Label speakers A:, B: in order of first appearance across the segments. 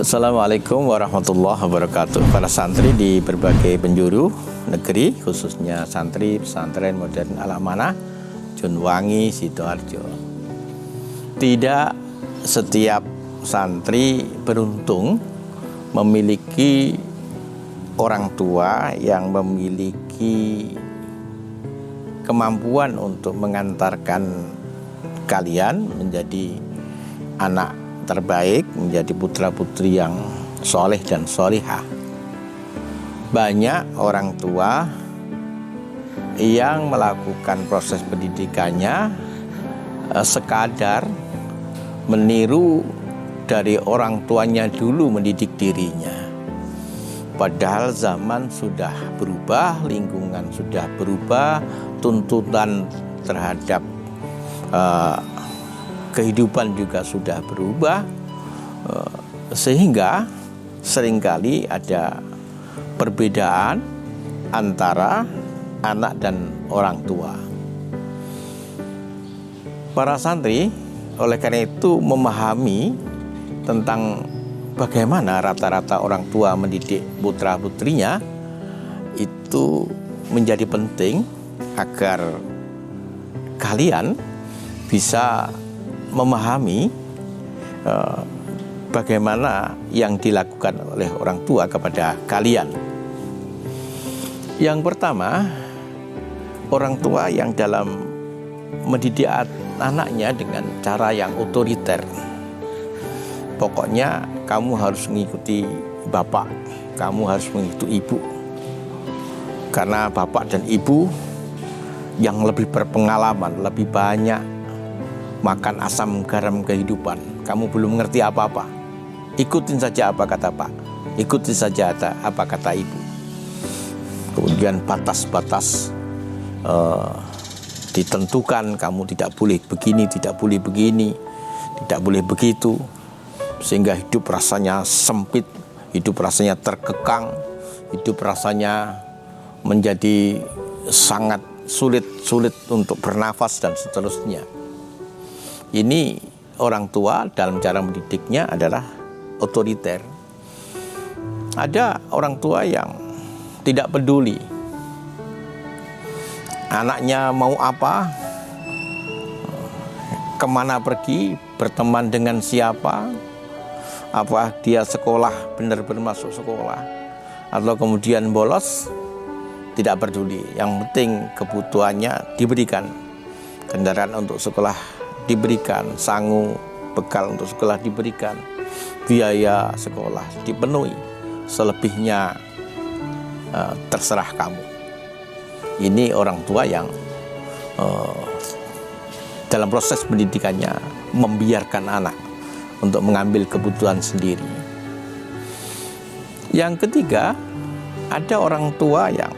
A: Assalamualaikum warahmatullahi wabarakatuh. Para santri di berbagai penjuru negeri, khususnya santri pesantren modern Al-Amanah Junwangi Sidoarjo. Tidak setiap santri beruntung memiliki orang tua yang memiliki kemampuan untuk mengantarkan kalian menjadi anak terbaik, menjadi putra-putri yang soleh dan solihah. Banyak orang tua yang melakukan proses pendidikannya sekadar meniru dari orang tuanya dulu mendidik dirinya. Padahal zaman sudah berubah, lingkungan sudah berubah, tuntutan terhadap kehidupan juga sudah berubah, sehingga seringkali ada perbedaan antara anak dan orang tua. Para santri oleh karena itu memahami tentang bagaimana rata-rata orang tua mendidik putra-putrinya itu menjadi penting agar kalian bisa memahami bagaimana yang dilakukan oleh orang tua kepada kalian. Yang pertama, orang tua yang dalam mendidik anaknya dengan cara yang otoriter. Pokoknya kamu harus mengikuti bapak, kamu harus mengikuti ibu. Karena bapak dan ibu yang lebih berpengalaman, lebih banyak makan asam garam kehidupan. Kamu belum mengerti apa-apa. Ikutin saja apa kata pak, ikutin saja apa kata ibu. Kemudian batas-batas ditentukan, kamu tidak boleh begini, tidak boleh begini, tidak boleh begitu. Sehingga hidup rasanya sempit, hidup rasanya terkekang, hidup rasanya menjadi sangat sulit untuk bernafas dan seterusnya. Ini orang tua dalam cara mendidiknya adalah otoriter. Ada orang tua yang tidak peduli anaknya mau apa, kemana pergi, berteman dengan siapa, apa dia sekolah benar-benar masuk sekolah, atau kemudian bolos, tidak peduli. Yang penting kebutuhannya diberikan, kendaraan untuk sekolah diberikan, sangu bekal untuk sekolah diberikan, biaya sekolah dipenuhi, selebihnya terserah kamu. Ini orang tua yang dalam proses pendidikannya membiarkan anak untuk mengambil kebutuhan sendiri. Yang ketiga, ada orang tua yang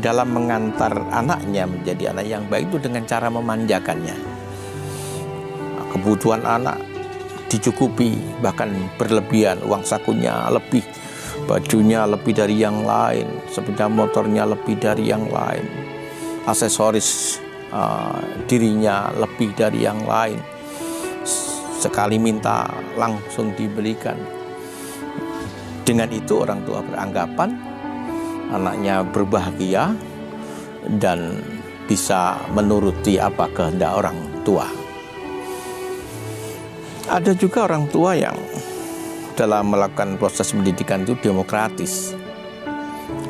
A: dalam mengantar anaknya menjadi anak yang baik itu dengan cara memanjakannya. Kebutuhan anak dicukupi, bahkan berlebihan, uang sakunya lebih, bajunya lebih dari yang lain, sepeda motornya lebih dari yang lain, aksesoris dirinya lebih dari yang lain. Sekali minta langsung diberikan. Dengan itu orang tua beranggapan anaknya berbahagia dan bisa menuruti apa kehendak orang tua. Ada juga orang tua yang dalam melakukan proses pendidikan itu demokratis.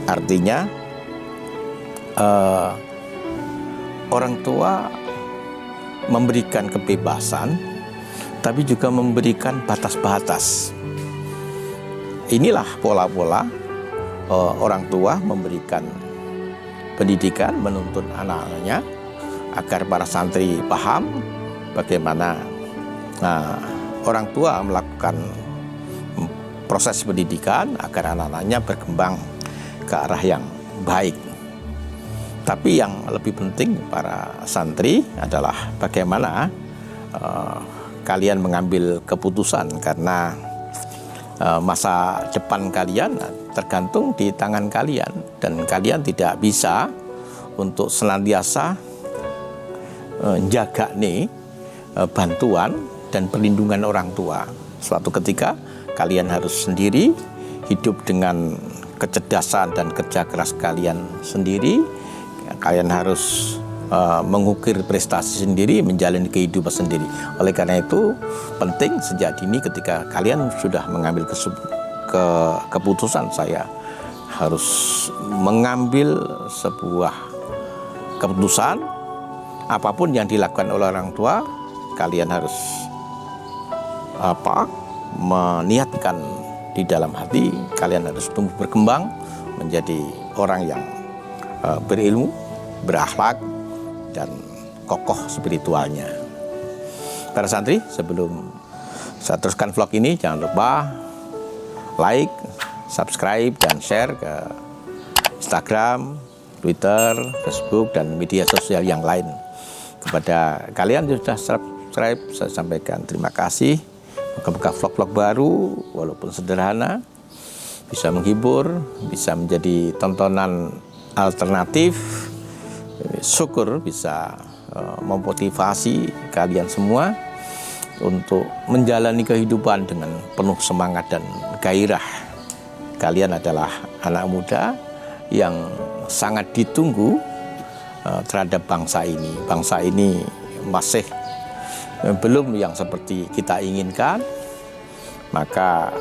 A: Artinya orang tua memberikan kebebasan, tapi juga memberikan batas-batas. Inilah pola-pola orang tua memberikan pendidikan, menuntun anak-anaknya agar para santri paham bagaimana orang tua melakukan proses pendidikan agar anak-anaknya berkembang ke arah yang baik. Tapi yang lebih penting para santri adalah bagaimana kalian mengambil keputusan, karena masa depan kalian tergantung di tangan kalian, dan kalian tidak bisa untuk senantiasa jaga nih bantuan dan perlindungan orang tua. Suatu ketika kalian harus sendiri, hidup dengan kecerdasan dan kerja keras kalian sendiri. Kalian harus mengukir prestasi sendiri, menjalani kehidupan sendiri. Oleh karena itu penting sejak dini ketika kalian sudah mengambil keputusan, saya harus mengambil sebuah keputusan. Apapun yang dilakukan oleh orang tua, kalian harus meniatkan di dalam hati. Kalian harus tumbuh berkembang menjadi orang yang berilmu, berakhlak, dan kokoh spiritualnya. Para santri, sebelum saya teruskan vlog ini, jangan lupa like, subscribe, dan share ke Instagram, Twitter, Facebook, dan media sosial yang lain. Kepada kalian yang sudah subscribe, saya sampaikan terima kasih. Moga-moga vlog-vlog baru, walaupun sederhana, bisa menghibur, bisa menjadi tontonan alternatif. Syukur bisa memotivasi kalian semua untuk menjalani kehidupan dengan penuh semangat dan gairah. Kalian adalah anak muda yang sangat ditunggu terhadap bangsa ini. Bangsa ini masih belum yang seperti kita inginkan, maka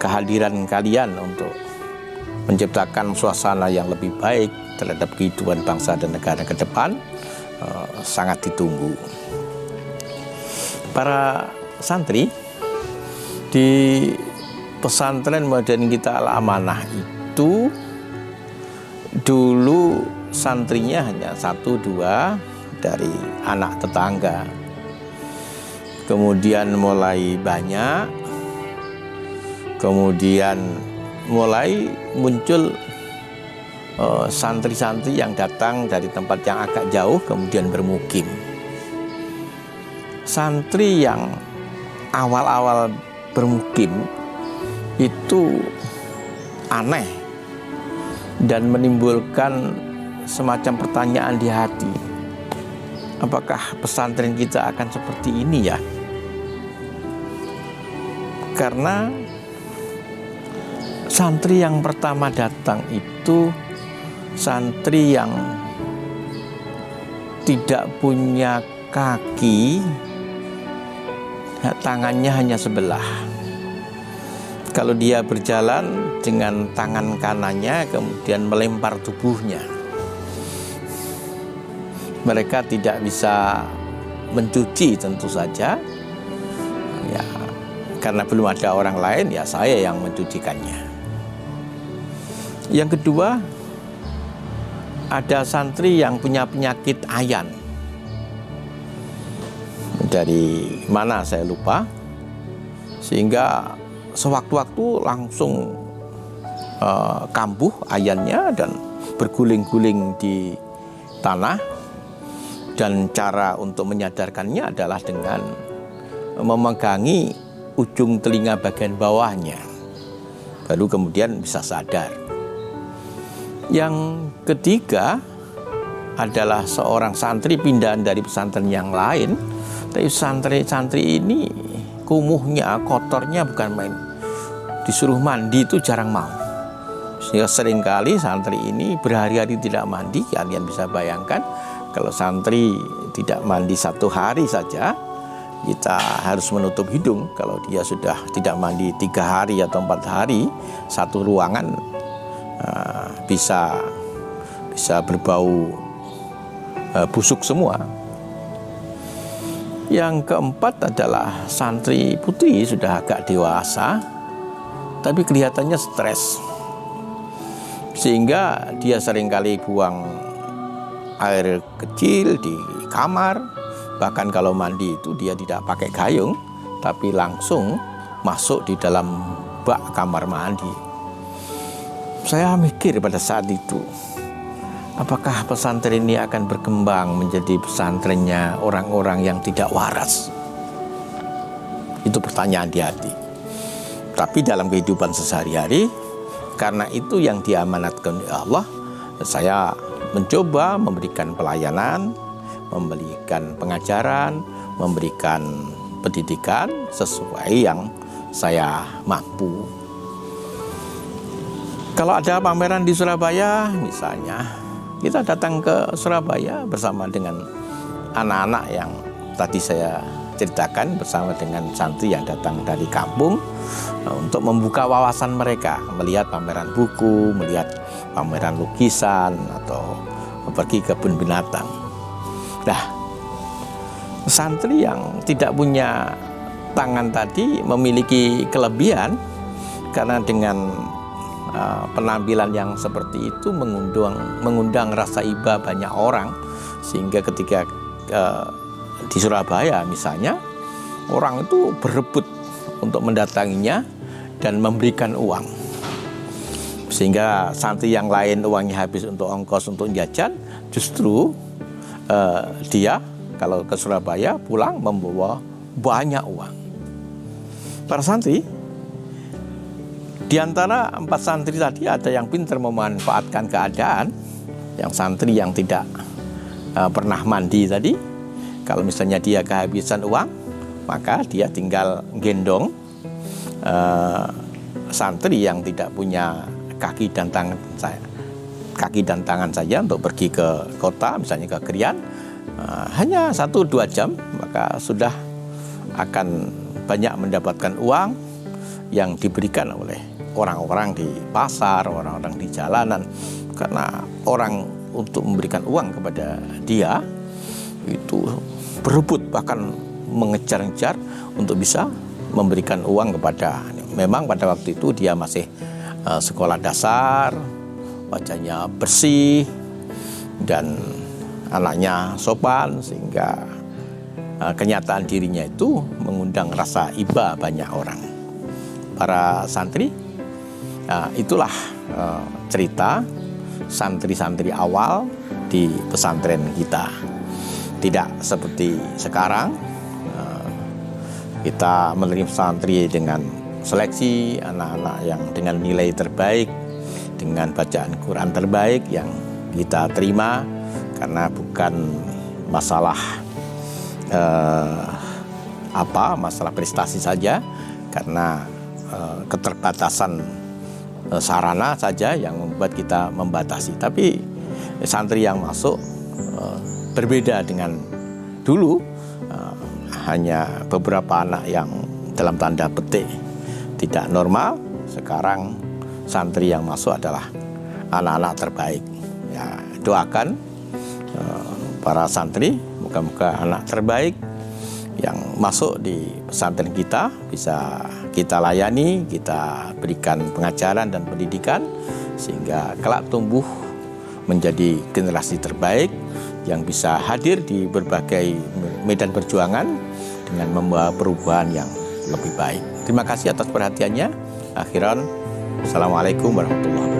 A: kehadiran kalian untuk menciptakan suasana yang lebih baik terhadap kehidupan bangsa dan negara ke depan sangat ditunggu. Para santri, di pesantren modern kita Al-Amanah itu dulu santrinya hanya 1-2 dari anak tetangga. Kemudian mulai banyak, kemudian mulai muncul santri-santri yang datang dari tempat yang agak jauh kemudian bermukim. Santri yang awal-awal bermukim itu aneh dan menimbulkan semacam pertanyaan di hati. Apakah pesantren kita akan seperti ini ya? Karena santri yang pertama datang itu santri yang tidak punya kaki, tangannya hanya sebelah. Kalau dia berjalan dengan tangan kanannya kemudian melempar tubuhnya. Mereka tidak bisa mencuci tentu saja. Ya, karena belum ada orang lain, ya saya yang mencucikannya. Yang kedua, ada santri yang punya penyakit ayan. Dari mana saya lupa, sehingga sewaktu-waktu langsung kambuh ayannya dan berguling-guling di tanah. Dan cara untuk menyadarkannya adalah dengan memegangi ujung telinga bagian bawahnya, baru kemudian bisa sadar. Yang ketiga adalah seorang santri pindahan dari pesantren yang lain, tapi santri ini kumuhnya, kotornya bukan main. Disuruh mandi itu jarang mau. Sehingga seringkali santri ini berhari-hari tidak mandi. Kalian bisa bayangkan kalau santri tidak mandi 1 hari saja, kita harus menutup hidung. Kalau dia sudah tidak mandi 3 hari atau 4 hari, satu ruangan bisa berbau busuk semua. Yang keempat adalah santri putri sudah agak dewasa, tapi kelihatannya stres, sehingga dia seringkali buang air kecil di kamar. Bahkan kalau mandi itu dia tidak pakai gayung, tapi langsung masuk di dalam bak kamar mandi. Saya mikir pada saat itu, apakah pesantren ini akan berkembang menjadi pesantrennya orang-orang yang tidak waras? Itu pertanyaan di hati. Tapi dalam kehidupan sehari-hari, karena itu yang diamanatkan oleh Allah, saya mencoba memberikan pelayanan, memberikan pengajaran, memberikan pendidikan sesuai yang saya mampu. Kalau ada pameran di Surabaya misalnya, kita datang ke Surabaya bersama dengan anak-anak yang tadi saya ceritakan, bersama dengan santri yang datang dari kampung untuk membuka wawasan mereka, melihat pameran buku, melihat pameran lukisan, atau pergi ke kebun binatang. Nah, santri yang tidak punya tangan tadi memiliki kelebihan, karena dengan penampilan yang seperti itu mengundang rasa iba banyak orang, sehingga ketika di Surabaya misalnya, orang itu berebut untuk mendatanginya dan memberikan uang, sehingga santri yang lain uangnya habis untuk ongkos, untuk jajan, justru dia kalau ke Surabaya pulang membawa banyak uang. Para santri, di antara 4 santri tadi ada yang pintar memanfaatkan keadaan. Yang santri yang tidak pernah mandi tadi, kalau misalnya dia kehabisan uang, maka dia tinggal gendong santri yang tidak punya kaki dan tangan saja untuk pergi ke kota, misalnya ke Krian, hanya 1-2 jam, maka sudah akan banyak mendapatkan uang yang diberikan oleh orang-orang di pasar, orang-orang di jalanan. Karena orang untuk memberikan uang kepada dia itu berebut, bahkan mengejar-ngejar untuk bisa memberikan uang kepada. Memang pada waktu itu dia masih sekolah dasar, wajahnya bersih dan anaknya sopan, sehingga kenyataan dirinya itu mengundang rasa iba banyak orang. Para santri, itulah cerita santri-santri awal di pesantren kita. Tidak seperti sekarang, kita menerima santri dengan seleksi anak-anak yang dengan nilai terbaik, dengan bacaan Quran terbaik yang kita terima, karena bukan masalah masalah prestasi saja, karena keterbatasan sarana saja yang membuat kita membatasi. Tapi santri yang masuk berbeda dengan dulu, hanya beberapa anak yang dalam tanda petik tidak normal. Sekarang santri yang masuk adalah anak-anak terbaik. Ya, doakan para santri, moga-moga anak terbaik yang masuk di pesantren kita bisa kita layani, kita berikan pengajaran dan pendidikan, sehingga kelak tumbuh menjadi generasi terbaik yang bisa hadir di berbagai medan perjuangan dengan membawa perubahan yang lebih baik. Terima kasih atas perhatiannya. Akhiran, Assalamualaikum warahmatullahi wabarakatuh.